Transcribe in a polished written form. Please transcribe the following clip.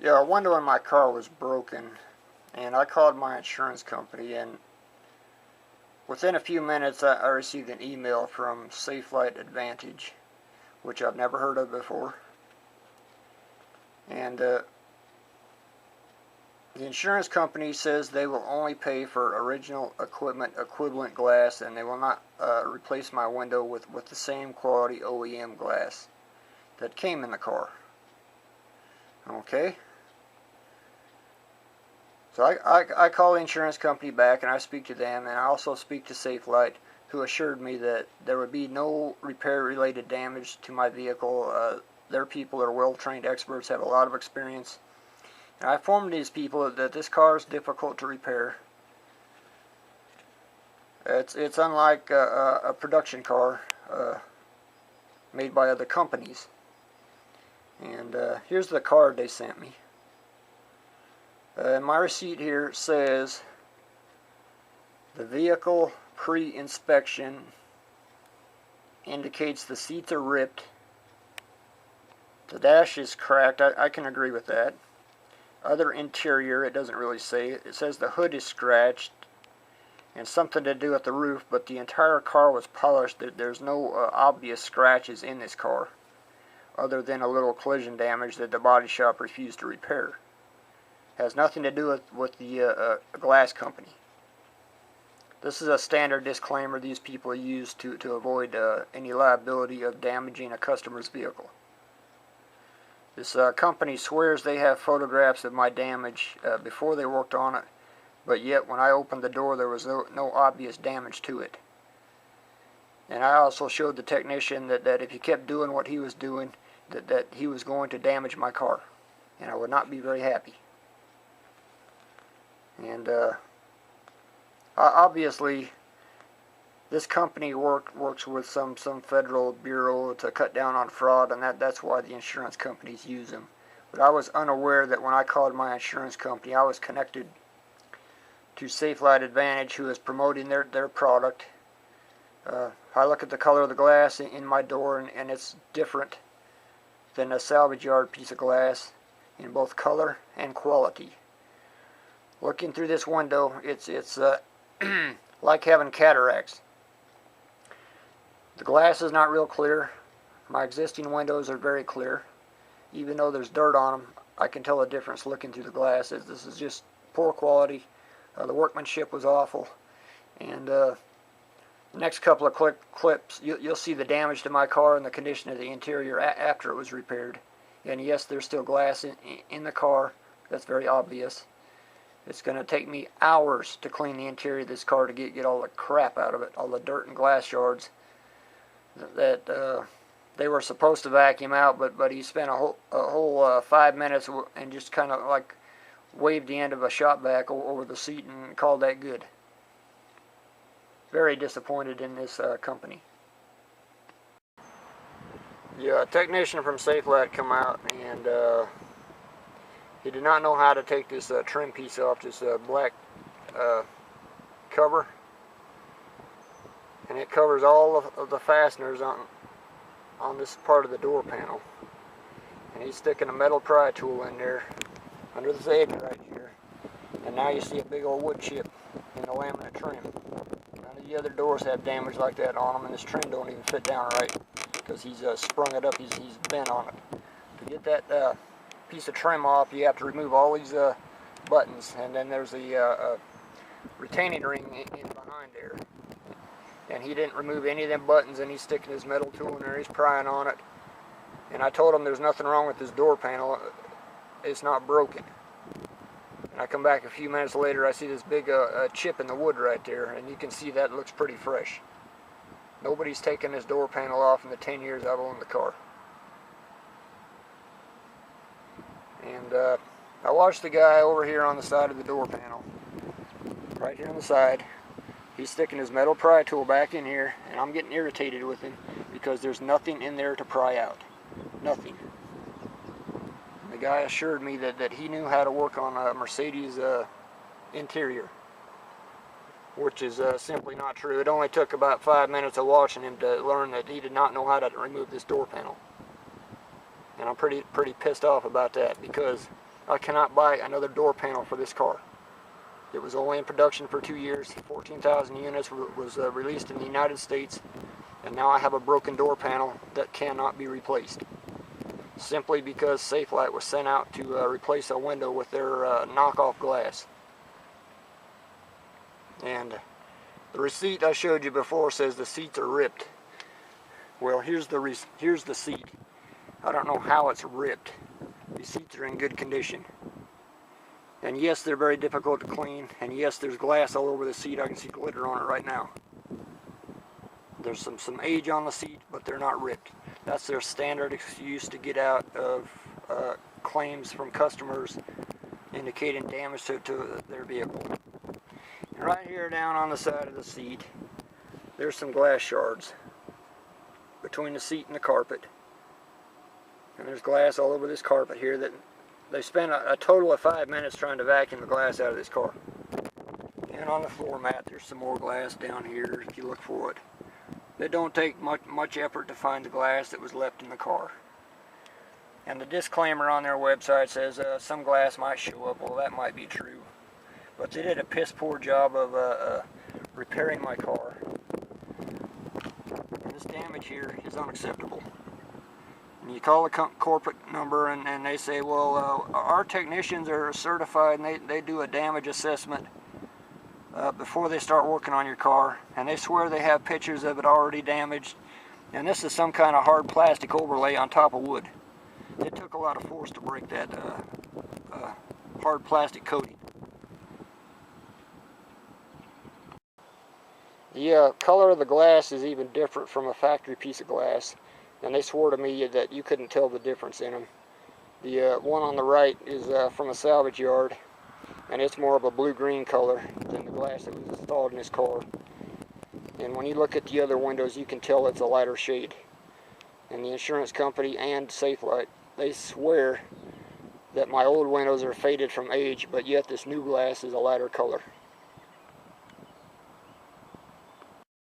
Yeah, a window in my car was broken, and I called my insurance company, and within a few minutes I received an email from Safelite Advantage, which I've never heard of before. And the insurance company says they will only pay for original equivalent glass, and they will not replace my window with the same quality OEM glass that came in the car. Okay? So I call the insurance company back, and I speak to them, and I also speak to Safelite, who assured me that there would be no repair-related damage to my vehicle. Their people are well-trained experts, have a lot of experience. And I informed these people that this car is difficult to repair. It's unlike a production car made by other companies. And here's the card they sent me. My receipt here says the vehicle pre-inspection indicates the seats are ripped. The dash is cracked. I can agree with that. Other interior, it doesn't really say. It says the hood is scratched and something to do with the roof, but the entire car was polished. There's no obvious scratches in this car, other than a little collision damage that the body shop refused to repair. Has nothing to do with the glass company. This is a standard disclaimer these people use to avoid any liability of damaging a customer's vehicle. This company swears they have photographs of my damage before they worked on it, but yet when I opened the door there was no obvious damage to it. And I also showed the technician that if he kept doing what he was doing, that he was going to damage my car, and I would not be very happy. And obviously this company works with some federal bureau to cut down on fraud, and that's why the insurance companies use them. But I was unaware that when I called my insurance company, I was connected to Safelite Advantage, who is promoting their product. I look at the color of the glass in my door, and it's different than a salvage yard piece of glass in both color and quality. Looking through this window, it's like having cataracts. The glass is not real clear. My existing windows are very clear. Even though there's dirt on them, I can tell the difference looking through the glass. This is just poor quality. The workmanship was awful. And the next couple of clips, you'll see the damage to my car and the condition of the interior after it was repaired. And yes, there's still glass in the car. That's very obvious. It's going to take me hours to clean the interior of this car to get all the crap out of it, all the dirt and glass shards that they were supposed to vacuum out, but he spent a whole 5 minutes and just kind of like waved the end of a shop vac over the seat and called that good. Very disappointed in this company. Yeah, a technician from Safelite come out, and he did not know how to take this trim piece off, this black cover. And it covers all of the fasteners on this part of the door panel. And he's sticking a metal pry tool in there under this edge right here. And now you see a big old wood chip in the laminate trim. None of the other doors have damage like that on them, and this trim don't even fit down right because he's sprung it up, he's bent on it. To get that piece of trim off, you have to remove all these buttons, and then there's the retaining ring in behind there. And he didn't remove any of them buttons, and he's sticking his metal tool in there, he's prying on it. And I told him there's nothing wrong with this door panel, it's not broken. And I come back a few minutes later, I see this big chip in the wood right there, and you can see that looks pretty fresh. Nobody's taken this door panel off in the 10 years I've owned the car. And I watched the guy over here on the side of the door panel, right here on the side. He's sticking his metal pry tool back in here, and I'm getting irritated with him because there's nothing in there to pry out. Nothing. The guy assured me that he knew how to work on a Mercedes interior, which is simply not true. It only took about 5 minutes of watching him to learn that he did not know how to remove this door panel. And I'm pretty pissed off about that, because I cannot buy another door panel for this car. It was only in production for 2 years. 14,000 units was released in the United States, and now I have a broken door panel that cannot be replaced. Simply because Safelite was sent out to replace a window with their knockoff glass. And the receipt I showed you before says the seats are ripped. Well, here's the seat. I don't know how it's ripped. These seats are in good condition. And yes, they're very difficult to clean. And yes, there's glass all over the seat. I can see glitter on it right now. There's some age on the seat, but they're not ripped. That's their standard excuse to get out of claims from customers indicating damage to their vehicle. And right here down on the side of the seat, there's some glass shards between the seat and the carpet. And there's glass all over this carpet here that they spent a total of 5 minutes trying to vacuum the glass out of this car. And on the floor mat, there's some more glass down here if you look for it. It don't take much effort to find the glass that was left in the car. And the disclaimer on their website says some glass might show up. Well, that might be true. But they did a piss poor job of repairing my car. And this damage here is unacceptable. And you call the corporate number and they say, well, our technicians are certified and they do a damage assessment before they start working on your car. And they swear they have pictures of it already damaged. And this is some kind of hard plastic overlay on top of wood. It took a lot of force to break that hard plastic coating. The color of the glass is even different from a factory piece of glass. And they swore to me that you couldn't tell the difference in them. The one on the right is from a salvage yard, and it's more of a blue-green color than the glass that was installed in this car. And when you look at the other windows, you can tell it's a lighter shade. And the insurance company and Safelite, they swear that my old windows are faded from age, but yet this new glass is a lighter color.